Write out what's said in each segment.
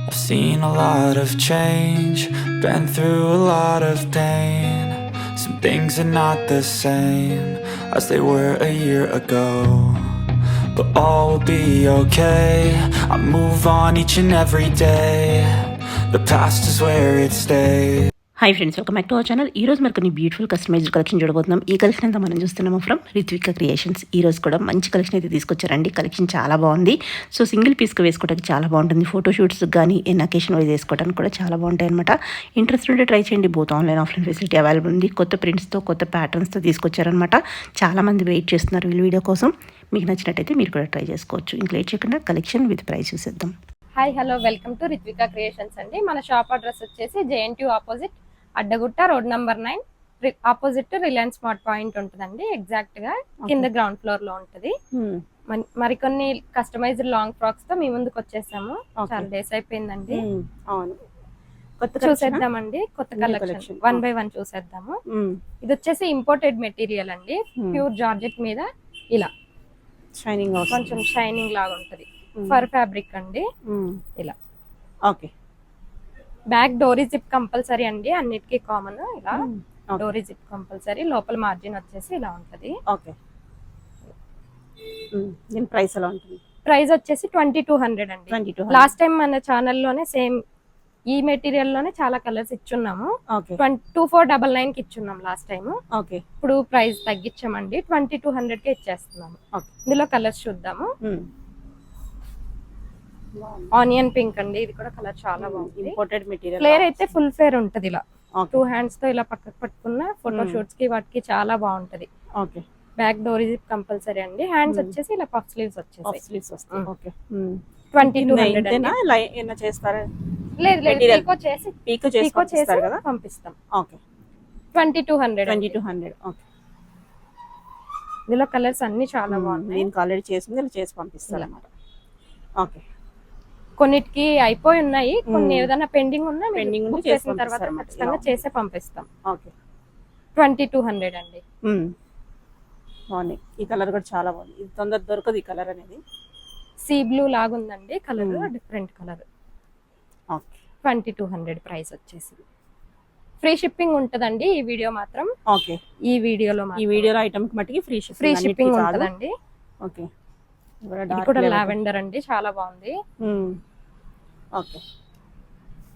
I've seen a lot of change, been through a lot of pain. Some things are not the same as they were a year ago, but all will be okay. I move on each and every day. The past is where it stays. Hi friends, welcome back to our channel. ఈరోజు మరి కొన్ని beautiful customized collection చూడబోతున్నాం. ఈ collection అంతా మనం చూస్తున్నాము from Ritvika creations. ఈరోజు కూడా మంచి కలెక్షన్ అయితే తీసుకొచ్చారండి. కలెక్షన్ చాలా బాగుంది. సో సింగిల్ పీస్కి వేసుకోవడానికి చాలా బాగుంటుంది. ఫోటోషూట్స్ కానీ ఎన్ అకేషన్ వైజ్ వేసుకోవడానికి కూడా చాలా బాగుంటాయి అనమాట. ఇంట్రెస్ట్ ఉంటే ట్రై చేయండి. Both online offline facility available ఉంది. కొత్త ప్రింట్స్తో కొత్త ప్యాటర్న్స్తో తీసుకొచ్చారనమాట. చాలామంది వెయిట్ చేస్తున్నారు వీళ్ళ వీడియో కోసం. మీకు నచ్చినట్టయితే మీరు కూడా ట్రై చేసుకోవచ్చు. ఇంక లేట్ చేయకుండా కలెక్షన్ విత్ ప్రైస్ చూసేద్దాం. Hi hello, welcome to Ritvika creations అండి. మన షాప్ అడ్రస్ వచ్చేసి JNTU opposite Addagutta road number 9 opposite Reliance smart point ఉంటుందండి. ఎగ్జాక్ట్ గా కింద గ్రౌండ్ ఫ్లోర్ లో ఉంటది. మరికొన్ని కస్టమైజ్డ్ లాంగ్ ఫ్రాక్స్ తో మీ ముందుకు వచ్చేసాము. చాలా డేస్ అయిపోయిందండి. చూసేద్దామండి కొత్త కలెక్షన్ 1 by 1 చూసేద్దాము. ఇది వచ్చేసి ఇంపోర్టెడ్ మెటీరియల్ అండి. ప్యూర్ జార్జెట్ మీద ఇలా షైనింగ్ కొంచెం షైనింగ్ లాగా ఉంటది. ఫర్ ఫ్యాబ్రిక్ అండి. ఇలా ఓకే. బ్యాక్ డోరీ జిప్ కంపల్సరీ అండి. అన్నిటికీ కామన్ ఇలా డోరీ జిప్ కంపల్సరీ. లోపల మార్జిన్ వచ్చేసి ఇలా ఉంటది. ఓకే. దీని ప్రైస్ ఎలా ఉంటుంది? ప్రైస్ వచ్చేసి 2200 అండి. 2200. లాస్ట్ టైం మన ఛానల్లోనే సేమ్ ఈ మెటీరియల్ లోనే చాలా కలర్స్ ఇచ్చున్నాము. 2499 కి ఇచ్చున్నాం లాస్ట్ టైం. ఓకే. ఇప్పుడు ప్రైస్ తగ్గించామండి. 2200 కి ఇచ్చేస్తున్నాము. ఇందులో కలర్స్ చూద్దాము. ఆనియన్ పింక్ అండి. ఇది కూడా కలర్ చాలా బాగుంది. Imported material. ఫ్లేర్ అయితే ఫుల్ ఫ్లేర్ ఉంటది. ఇలా 2 హ్యాండ్స్ తో ఇలా పక్కకు పట్టుకున్న ఫోటో షూట్స్ కి వాటికి చాలా బాగుంటది. ఓకే. బ్యాక్ డోరీ జిప్ కంపల్సరీ అండి. హ్యాండ్స్ వచ్చేసి ఇలా పఫ్ స్లీవ్స్ వచ్చేసి ఓకే. 2200 ఏనా చేస్తారా? లేదు పీకో చేసి పంపిస్తాం. ఓకే. 2200. ఓకే. ఇందులో కలర్స్ అన్ని చాలా బాగున్నాయి. నేను ఆల్రెడీ చేసింది ఇలా చేసి పంపిస్తాను అన్నమాట. ఓకే. కొన్నిటికి అయిపోయి ఉన్నాయి, కొన్ని ఏదైనా పెండింగ్ ఉన్నా పెండింగ్ బుక్ చేసిన తర్వాత ఖచ్చితంగా చేసే పంపిస్తాం. ఓకే. 2200 అండి. బాగుంది. ఈ కలర్ కూడా చాలా బాగుంది. ఇది తొందర దొరకదు ఈ కలర్ అనేది. సీ బ్లూ లాగుందండి colour. Different colour. Okay. 2200 price వచ్చేసి. ఫ్రీ షిప్పింగ్ ఉంటదండి ఈ వీడియో మాత్రం. ఓకే. ఈ వీడియోలో ఐటమ్ కి మట్టికి ఫ్రీ షిప్పింగ్ ఉంటదండి. ఓకే. ఇది కూడా లావెండర్ అండి, చాలా బాగుంది. ఓకే.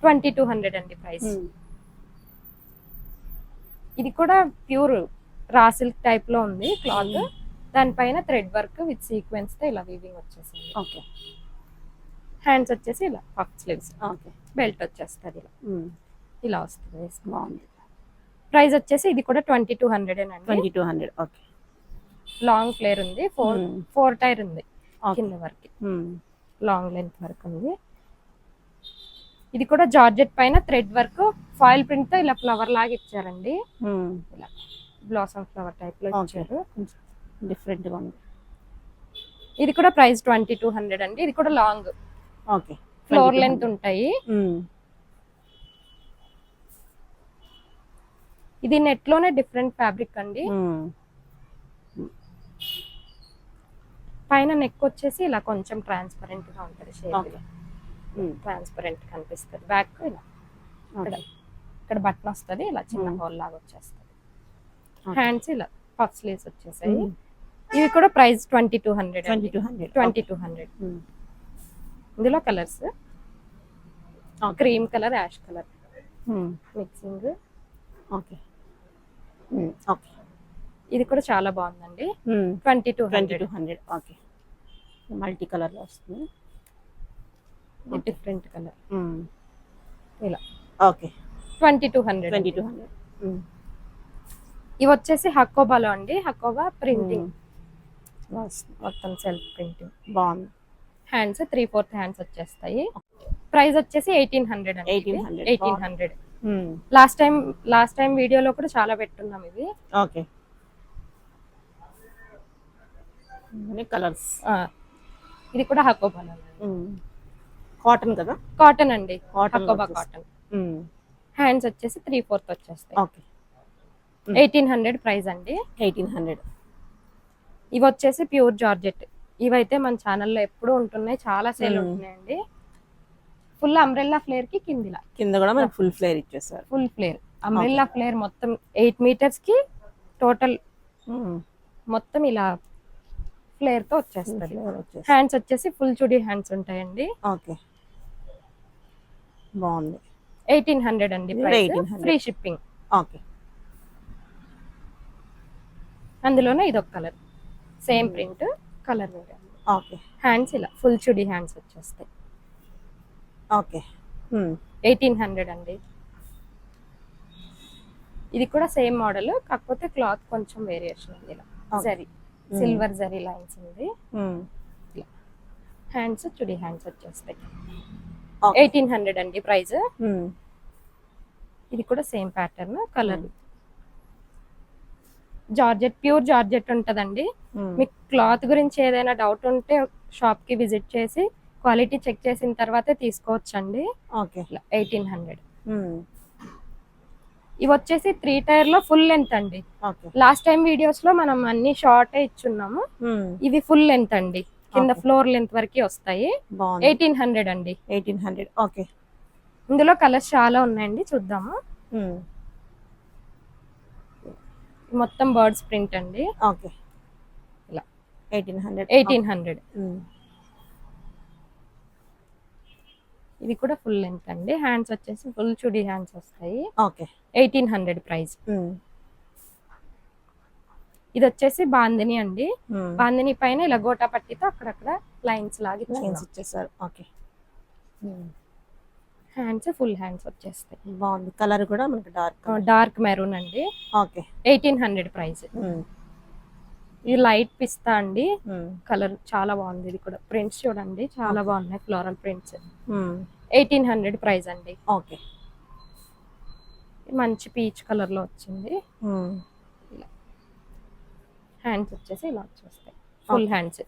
2200 అండి ప్రైస్. ఇది కూడా ప్యూర్ రా సిల్క్ టైప్ లో ఉంది క్లాత్. దానిపైన థ్రెడ్ వర్క్ విత్ సీక్వెన్స్ తో ఇలా వీవింగ్ వచ్చేసింది. ఓకే. హ్యాండ్స్ వచ్చేసి ఇలా పఫ్ స్లీవ్స్. ఓకే. బెల్ట్ వచ్చేస్తుంది ఇలా వస్తుంది. బాగుంది. ప్రైస్ వచ్చేసి ఇది కూడా 2200 అండి. 2200. ఓకే. లాంగ్ ఫ్లేర్ ఉంది. 4 టైర్ ఉంది కింద వరకు. లాంగ్ లెంత్ వర్క్ ఉంది. ఇది కూడా జార్జెట్ పైన థ్రెడ్ వర్క్ ఫాయిల్ ప్రింట్ తో ఇలా ఫ్లవర్ లాగా ఇచ్చారండి. ఇలా బ్లాసమ్ ఫ్లవర్ టైప్ లో ఇచ్చారు. డిఫరెంట్ గా ఉంది. ఇది కూడా ప్రైస్ 2200 అండి. ఇది కూడా లాంగ్. ఓకే. ఫ్లోర్ లెంత్ ఉంటాయి. ఇది నెట్ లోనే డిఫరెంట్ ఫ్యాబ్రిక్ అండి. పైన నెక్ వచ్చేసి ఇలా కొంచెం ట్రాన్స్పరెంట్ గా ఉంటది. షేప్ ట్రాన్స్పరెంట్ కనిపిస్తుంది. బ్యాక్ ఇలా ఇక్కడ బటన్ వస్తుంది. ఇలా చిన్న హోల్ లాగా వచ్చేస్తుంది. హ్యాండ్స్ ఇలా పఫ్ స్లీవ్స్ వచ్చేసాయి. ఇవి కూడా ప్రైస్ 2200. ఇందులో colours cream colour, ash colour mixing. Okay. Okay. ఇది కూడా చాలా బాగుందండి. 2200. ఓకే. మల్టీ కలర్ లో వస్తుంది. డిఫరెంట్ కలర్ ఇలా. ఓకే. 2200. ఇవి వచ్చేసి హకోబాలో అండి. హకోబా ప్రింటింగ్ మొత్తం సెల్ఫ్ ప్రింటింగ్. బాగుంది. హ్యాండ్స్ 3/4 హ్యాండ్స్ వచ్చేస్తాయి. ప్రైస్ వచ్చేసి 1800 అండి. 1800. లాస్ట్ టైం వీడియోలో కూడా చాలా పెట్టున్నాం ఇవి. ఓకే. కలర్స్. ఇది కూడా హకోబాలో. కాటన్ కదా? కాటన్ అండి. హకోబా కాటన్. హ్యాండ్స్ వచ్చేసి 3/4 వచ్చేస్తాయి. ఓకే. 1800 ప్రైస్ అండి. 1800. ఇవి వచ్చేసి ప్యూర్ జార్జెట్. ఇవైతే మన ఛానల్లో ఎప్పుడు ఉంటున్నాయి, చాలా సేల్ ఉంటున్నాయండి. ఫుల్ అంబ్రెల్లా ఫ్లేర్ కి కిందిలా కింద కూడా మనకి ఫుల్ ఫ్లేర్ ఇచ్చేసారు. ఫుల్ ఫ్లేర్ అంబ్రెల్లా ఫ్లేర్ మొత్తం 8 మీటర్స్ కి టోటల్ మొత్తం ఇలా ఫ్లేర్ తో వచ్చేస్తుంది. హ్యాండ్స్ వచ్చేసి ఫుల్ చుడీ హ్యాండ్స్ ఉంటాయండి. ఓకే, బాగుంది. 1800 అండి ప్రైస్, ఫ్రీ షిప్పింగ్. ఓకే, అందులోనే ఇదొక కలర్, సేమ్ ప్రింట్, కలర్ వేరే. ఓకే, హ్యాండ్స్ ఇలా ఫుల్ చుడీ హ్యాండ్స్ వచ్చేస్తాయి. ఓకే, 1800 అండి. ఇది కూడా సేమ్ మోడల్, కాకపోతే క్లాత్ కొంచెం వేరియేషన్ ఉంది. ఇలా జరీ, సిల్వర్ జరీ లైన్స్ ఉంది. హ్యాండ్స్ చుడీ హ్యాండ్స్ వచ్చేస్తాయి. 1800 అండి ప్రైస్. ఇది కూడా same pattern, colour georgette, pure georgette ఉంటదండి. మీకు క్లాత్ గురించి ఏదైనా డౌట్ ఉంటే షాప్ కి విజిట్ చేసి క్వాలిటీ చెక్ చేసిన తర్వాతే తీసుకోవచ్చండి. 1800. ఇవి వచ్చేసి 3 టైర్ లో ఫుల్ లెంత్ అండి. లాస్ట్ టైం వీడియోస్ లో మనం అన్ని షార్ట్ ఇచ్చున్నాము. ఇవి ఫుల్ లెంత్ అండి, కింద ఫ్లోర్ లెంత్ వరకు వస్తాయి. 1800 అండి. 1800. ఓకే, ఇందులో కలర్స్ చాలా ఉన్నాయండి, చూద్దాము. మొత్తం బర్డ్స్ ప్రింట్ అండి. ఓకే, ఇలా 1800. 1800. ఇది కూడా ఫుల్ లెంత్ అండి. హ్యాండ్స్ వచ్చేసి ఫుల్ చుడీ హ్యాండ్స్ వస్తాయి. Okay, 1800 price. ఇది వచ్చేసి బాందిని అండి. బాందిని పైన ఇలా గోటా పట్టితో అక్కడక్కడ లైన్స్ లాగా ఇచ్చేసారు. ఓకే, హ్యాండ్స్ ఫుల్ హ్యాండ్స్ వచ్చేస్తాయి. బాగుంది. కలర్ కూడా మనకి డార్క్ మెరూన్ అండి. Okay, 1800 price. ఇది లైట్ పిస్తా అండి, కలర్ చాలా బాగుంది. ఇది కూడా ప్రింట్స్ చూడండి చాలా బాగున్నాయి, ఫ్లోరల్ ప్రింట్స్. 1800 ప్రైస్ అండి. ఓకే, మంచి పీచ్ కలర్ లో వచ్చింది. హ్యాండ్స్ వచ్చేసి ఇలా వచ్చేస్తాయి, ఫుల్ హ్యాండ్స్.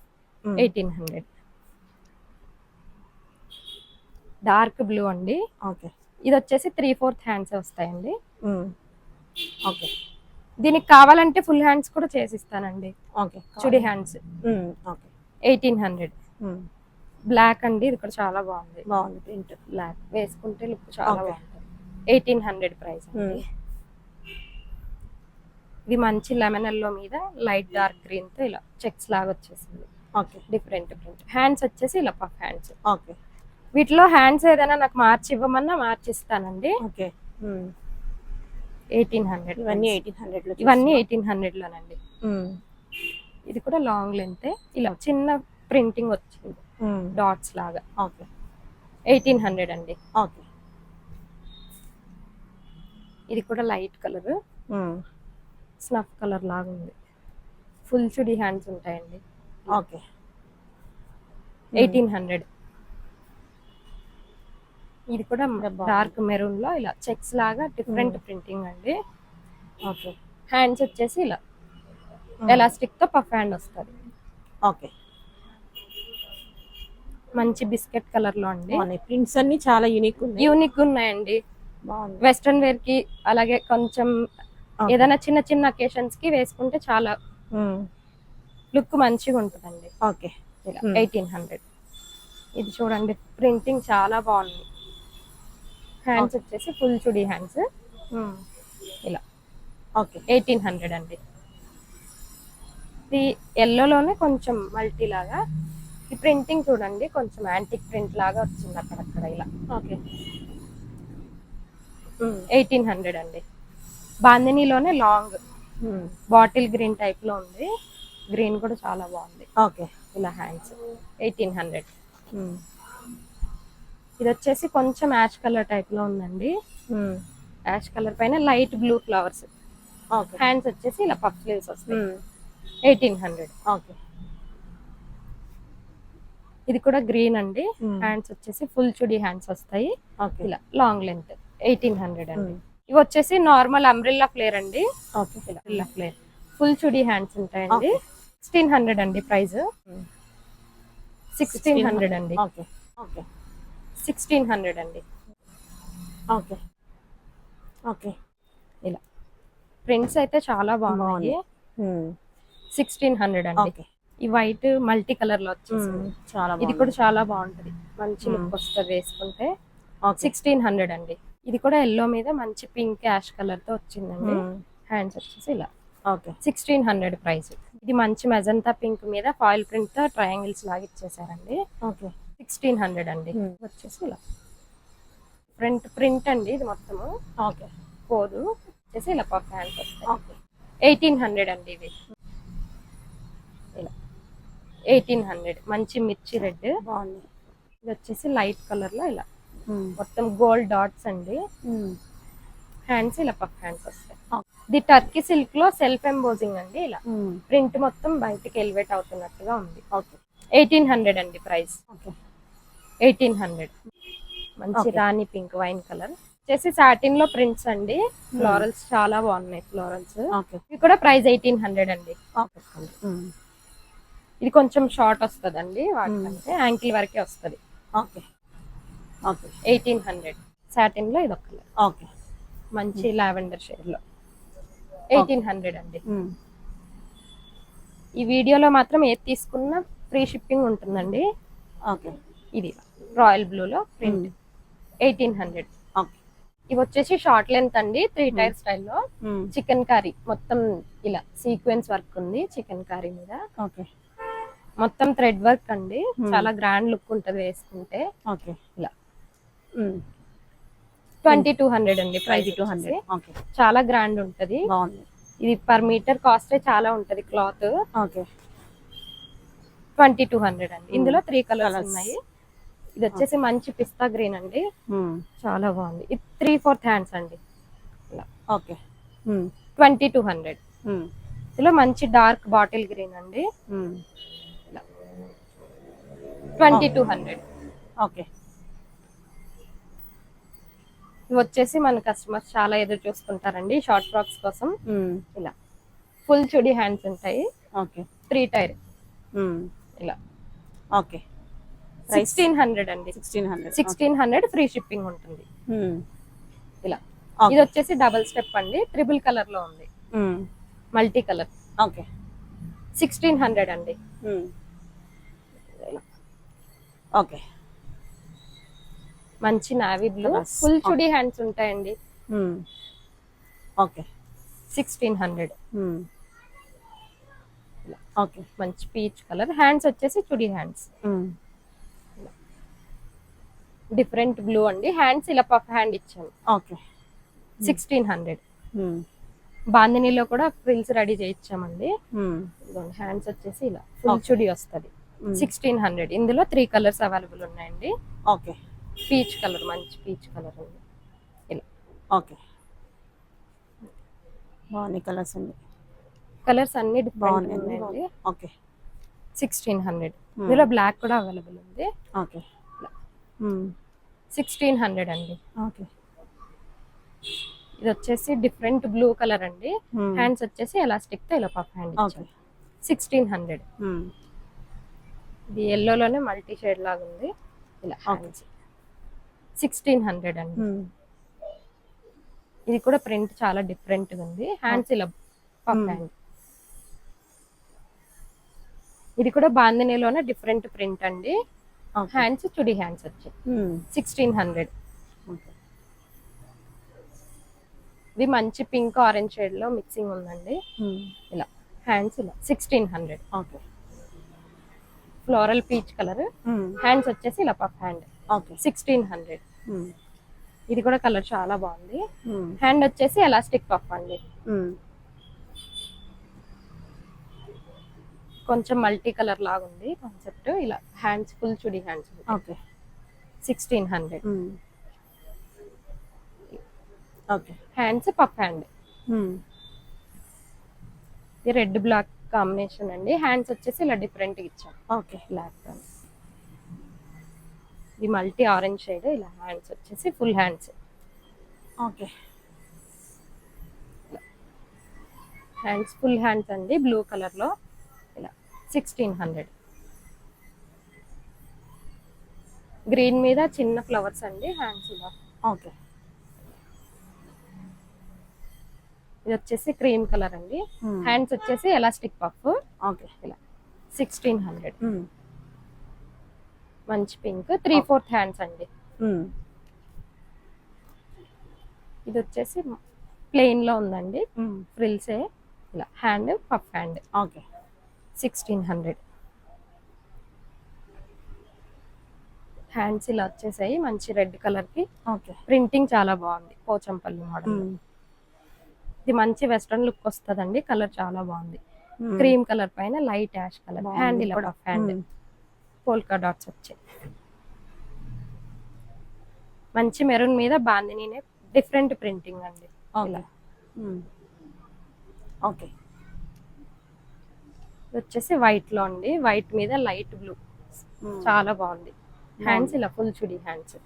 1800. డార్క్ బ్లూ అండి. ఓకే, ఇది వచ్చేసి 3/4 హ్యాండ్స్ వస్తాయండి. ఓకే, దీనికి కావాలంటే ఫుల్ హ్యాండ్స్ కూడా చేసిస్తానండి. ఓకే, చుడీ హ్యాండ్స్. ఓకే, 1800. బ్లాక్ అండి, ఇది కూడా చాలా బాగుంది. బాగుంది ప్రింట్. బ్లాక్ వేసుకుంటే లుక్ చాలా బాగుంటుంది. 1800 ప్రైస్ అండి. ఇది మంచి లెమన్ ఎల్లో మీద లైట్ డార్క్ గ్రీన్ తో ఇలా చెక్స్ లాగా వచ్చేసింది. Okay, different print. హ్యాండ్స్ వచ్చేసి ఇలా పఫ్ హ్యాండ్స్. ఓకే, వీటిలో హ్యాండ్స్ ఏదైనా నాకు మార్చి ఇవ్వమన్నా మార్చిస్తానండి. ఓకే, 1800. ఇవన్నీ 1800. ఇవన్నీ 1800 లోనండి. ఇది కూడా లాంగ్ లెంత్, ఇలా చిన్న ప్రింటింగ్ వచ్చింది డాట్స్ లాగా. ఓకే, 1800 అండి. ఓకే, ఇది కూడా లైట్ కలర్, స్నఫ్ కలర్ లాగా ఉంది. ఫుల్ చుడీ హ్యాండ్స్ ఉంటాయండి. ఓకే, 1800. ఇది కూడా డార్క్ మెరూన్ లో ఇలా చెక్స్ లాగా డిఫరెంట్ ప్రింటింగ్ అండి. ఓకే, హ్యాండ్స్ వచ్చేసి ఇలా ఎలాస్టిక్ తో పఫ్ హ్యాండ్ వస్తుంది. ఓకే, మంచి బిస్కెట్ కలర్ లో అండి. ప్రింట్స్ అన్ని చాలా యూనిక్ ఉన్నాయండి. వెస్ట్రన్ వేర్ కి, అలాగే కొంచెం ఏదైనా చిన్న చిన్న అకేషన్స్ కి వేసుకుంటే చాలా లుక్ మంచిగా ఉంటుందండి. ఓకే, 1800. ఇది చూడండి ప్రింటింగ్ చాలా బాగుంది. హ్యాండ్స్ వచ్చేసి ఫుల్ చుడీ హ్యాండ్స్ ఇలా. ఓకే, 1800 అండి. ఇది ఎల్లోలోనే కొంచెం మల్టీ లాగా, ఈ ప్రింటింగ్ చూడండి కొంచెం యాంటిక్ ప్రింట్ లాగా వచ్చింది అక్కడక్కడ ఇలా. ఓకే, 1800 అండి. బాందినీలోనే లాంగ్ బాటిల్ గ్రీన్ టైప్ లో ఉంది. గ్రీన్ కూడా చాలా బాగుంది. ఓకే, ఇలా హ్యాండ్స్ 1800. ఇది వచ్చేసి కొంచెం యాష్ కలర్ టైప్ లో ఉందండి. యాష్ కలర్ పైన లైట్ బ్లూ ఫ్లవర్స్. హ్యాండ్స్ వచ్చేసి ఇలా పఫ్ స్లీవ్స్ వస్తాయి. 1800. ఓకే, ఇది కూడా గ్రీన్ అండి. హ్యాండ్స్ వచ్చేసి ఫుల్ చుడీ హ్యాండ్స్ వస్తాయి. ఇలా లాంగ్ లెంత్. 1800 అండి. ఇవి వచ్చేసి నార్మల్ అంబ్రెల్లా ఫ్లేర్ అండి. ఇలా ఫ్లేర్ ఫుల్ చుడీ హ్యాండ్స్ ఉంటాయండి. 1600 అండి ప్రైస్. 1600 అండి. 1600 అండి. ఓకే, ఓకే, ఇలా ప్రింట్స్ అయితే చాలా బాగున్నాయి. 1600 అండి. ఈ వైట్ మల్టీ కలర్ లో వచ్చేసింది. చాలా ఇది కూడా చాలా బాగుంటది, మంచి లుక్ వస్తుంది వేసుకుంటే. 1600 అండి. ఇది కూడా ఎల్లో మీద మంచి పింక్ యాష్ కలర్ తో వచ్చిందండి. హ్యాండ్స్ వచ్చేసి ఇలా. Okay 1600 price. ఇది మంచి మెజంతా పింక్ మీద ఫాయిల్ ప్రింట్ తో ట్రయాంగిల్స్ లాగా ఇచ్చేసారండి. ఓకే 1600 అండి. వచ్చేసి ఇలా ఫ్రంట్ ప్రింట్ అండి ఇది మొత్తము. ఓకే పోదు వచ్చేసి ఇలా పఫ్ హ్యాండ్స్ వస్తాయి. ఓకే 1800 అండి ఇది. ఇలా 1800 మంచి మిర్చి రెడ్ బాగుంది. ఇది వచ్చేసి లైట్ కలర్ లో ఇలా మొత్తం గోల్డ్ డాట్స్ అండి. హ్యాండ్స్ ఇలా పఫ్ హ్యాండ్స్ వస్తాయి. ఇది టర్కీ సిల్క్ లో సెల్ఫ్ ఎంబోజింగ్ అండి. ఇలా ప్రింట్ మొత్తం బయటికి ఎలివేట్ అవుతున్నట్టుగా ఉంది. ఓకే 1800 అండి ప్రైస్. ఓకే 1800 మంచి రాణి పింక్ వైన్ కలర్ వచ్చేసి సాటిన్ లో ప్రింట్స్ అండి. ఫ్లోరల్స్ చాలా బాగున్నాయి ఫ్లోరల్స్. ఓకే ఇది కూడా ప్రైస్ 1800 అండి. ఓకే ఇది కొంచెం షార్ట్ వస్తుందండి, వాటికంటే యాంకిల్ వరకే వస్తుంది. ఓకే ఓకే 1800 సాటిన్ లో ఇది ఒక కలర్. ఓకే మంచి లావెండర్ షేడ్ లో 1800 అండి. ఈ వీడియోలో మాత్రం ఏది తీసుకున్నా ఫ్రీ షిప్పింగ్ ఉంటుందండి. ఓకే ఇది రాయల్ బ్లూ లో ప్రింట్ 1800. ఓకే ఇవి వచ్చేసి షార్ట్ లెంత్ అండి, 3 టైర్ స్టైల్లో చికెన్ కర్రీ మొత్తం ఇలా సీక్వెన్స్ వర్క్ ఉంది. చికెన్ కర్రీ మీద ఓకే మొత్తం థ్రెడ్ వర్క్ అండి. చాలా గ్రాండ్ లుక్ ఉంటది వేసుకుంటే. ఓకే ఇలా 2200 అండి ప్రైస్. 2200. ఓకే చాలా గ్రాండ్ ఉంటది. బాగుంది. ఇది పర్ మీటర్ కాస్ట్ చాలా ఉంటది క్లాత్. ఓకే 2200 అండి. ఇందులో 3 కలర్స్ ఉన్నాయి. ఇది వచ్చేసి మంచి పిస్తా గ్రీన్ అండి, చాలా బాగుంది. ఇది 3/4 హ్యాండ్స్ అండి. ఇలా ఓకే 2200. ఇందులో మంచి డార్క్ బాటిల్ గ్రీన్ అండి. 2200. ఓకే ఇవి వచ్చేసి మన కస్టమర్స్ చాలా ఎదురు చూస్తుంటారండి షార్ట్ ఫ్రాక్స్ కోసం. ఇలా ఫుల్ చుడి హ్యాండ్స్ ఉంటాయి. ఓకే 3 టైర్ ఇలా. ఓకే 1600 అండి. 1600 ఫ్రీ షిప్పింగ్ ఉంటుంది. ఇలా ఇది వచ్చేసి డబుల్ స్టెప్ అండి, ట్రిపుల్ కలర్ లో ఉంది, మల్టీ కలర్. ఓకే 1600 అండి. ఓకే మంచి నావీ బ్లూ ఫుల్ చుడి హ్యాండ్స్ ఉంటాయండి. ఓకే 1600. ఓకే మంచి పీచ్ కలర్. హ్యాండ్స్ వచ్చేసి చుడి హ్యాండ్స్, డిఫరెంట్ బ్లూ అండి. హ్యాండ్స్ ఇలా పఫ్ హ్యాండ్ ఇచ్చాము. ఓకే 1600. బాందినీలో కూడా ఫ్రిల్స్ రెడీ చేయించామండి. హ్యాండ్స్ వచ్చేసి ఇలా ఫుల్ చుడి వస్తుంది. 1600. ఇందులో 3 కలర్స్ అవైలబుల్ ఉన్నాయండి. ఓకే పీచ్ కలర్, మంచి పీచ్ కలర్ ఉంది. ఇలా ఓకే బాగుంది. కలర్స్ అండి, కలర్స్ అన్ని డిఫరెంట్ ఉన్నాయండి. ఓకే 1600. ఇందులో బ్లాక్ కూడా అవైలబుల్ ఉంది. ఓకే 1600 అండి. ఓకే ఇది వచ్చేసి డిఫరెంట్ బ్లూ కలర్ అండి. హ్యాండ్స్ వచ్చేసి ఎలాస్టిక్ తో ఇలా పఫ్ హ్యాండ్ ఇచ్చాము. 1600. ఇది ఎల్లోలోనే మల్టీ షేడ్ లాగా ఉంది. ఇలా హ్యాండ్స్ 1600 అండి. ఇది కూడా ప్రింట్ చాలా డిఫరెంట్ గా ఉంది. హ్యాండ్స్ ఇలా పఫ్ హ్యాండ్. ఇది కూడా బాందినీలోనే డిఫరెంట్ ప్రింట్ అండి. హ్యాండ్స్ చుడి హ్యాండ్స్ వచ్చాయి. 1600. ఇది మంచి పింక్ ఆరెంజ్ షేడ్ లో మిక్సింగ్ ఉందండి. ఇలా హ్యాండ్స్ ఇలా 1600. Okay floral peach colour. Hands వచ్చేసి ఇలా పఫ్ హ్యాండ్. ఓకే 1600. ఇది కూడా కలర్ చాలా బాగుంది. హ్యాండ్ వచ్చేసి ఎలాస్టిక్ పఫ్ అండి. కొంచెం మల్టీ కలర్ లాగా ఉంది కాన్సెప్ట్. ఇలా హ్యాండ్స్ ఫుల్ చుడి hands. Okay 1600. Okay hands puff hand. ఇది రెడ్ బ్లాక్ కాంబినేషన్ అండి. హ్యాండ్స్ వచ్చేసి ఇలా డిఫరెంట్ ఇచ్చాం. Okay black. ఇది మల్టీ ఆరెంజ్ షేడ్. ఇలా హ్యాండ్స్ వచ్చేసి full hands. Okay hands full hands అండి, బ్లూ కలర్ లో. ఇలా 1600. గ్రీన్ మీద చిన్న ఫ్లవర్స్ అండి హ్యాండ్స్ ఇలా. ఓకే ఇది వచ్చేసి క్రీమ్ కలర్ అండి. హ్యాండ్స్ వచ్చేసి ఎలాస్టిక్ పఫ్. ఓకే ఇలా 1600. మంచి పింక్ 3/4 హ్యాండ్స్ అండి. ఇది వచ్చేసి ప్లెయిన్ లో ఉందండి, ఫ్రిల్సే ఇలా hand puff hand. Okay 1600. Hands ఇలా వచ్చేసాయి మంచి రెడ్ కలర్ కి. ఓకే ప్రింటింగ్ చాలా బాగుంది, పోచంపల్లి మోడల్. ఇది మంచి వెస్ట్రన్ లుక్ వస్తుందండి, కలర్ చాలా బాగుంది. క్రీమ్ కలర్ పైన లైట్ యాష్ కలర్. హ్యాండ్ ఇలా పఫ్ హ్యాండ్, పోల్కా డాట్స్ వచ్చాయి. మంచి మెరూన్ మీద బాందినీనే డిఫరెంట్ ప్రింటింగ్ అండి. ఓకే వచ్చేసి వైట్ లో అండి, వైట్ మీద లైట్ బ్లూ, చాలా బాగుంది. హ్యాండ్స్ ఇలా ఫుల్ చుడి హ్యాండ్స్.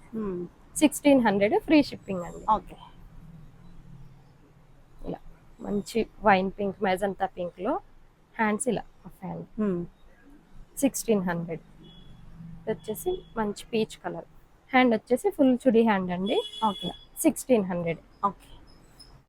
1600 ఫ్రీ షిప్పింగ్ అండి. ఓకే ఇలా మంచి వైన్ పింక్ మెజంతా పింక్ లో హ్యాండ్స్ ఇలా హ్యాండ్. 1600. వచ్చేసి మంచి పీచ్ కలర్. హ్యాండ్ వచ్చేసి ఫుల్ చుడి హ్యాండ్ అండి. ఓకే 1600. ఓకే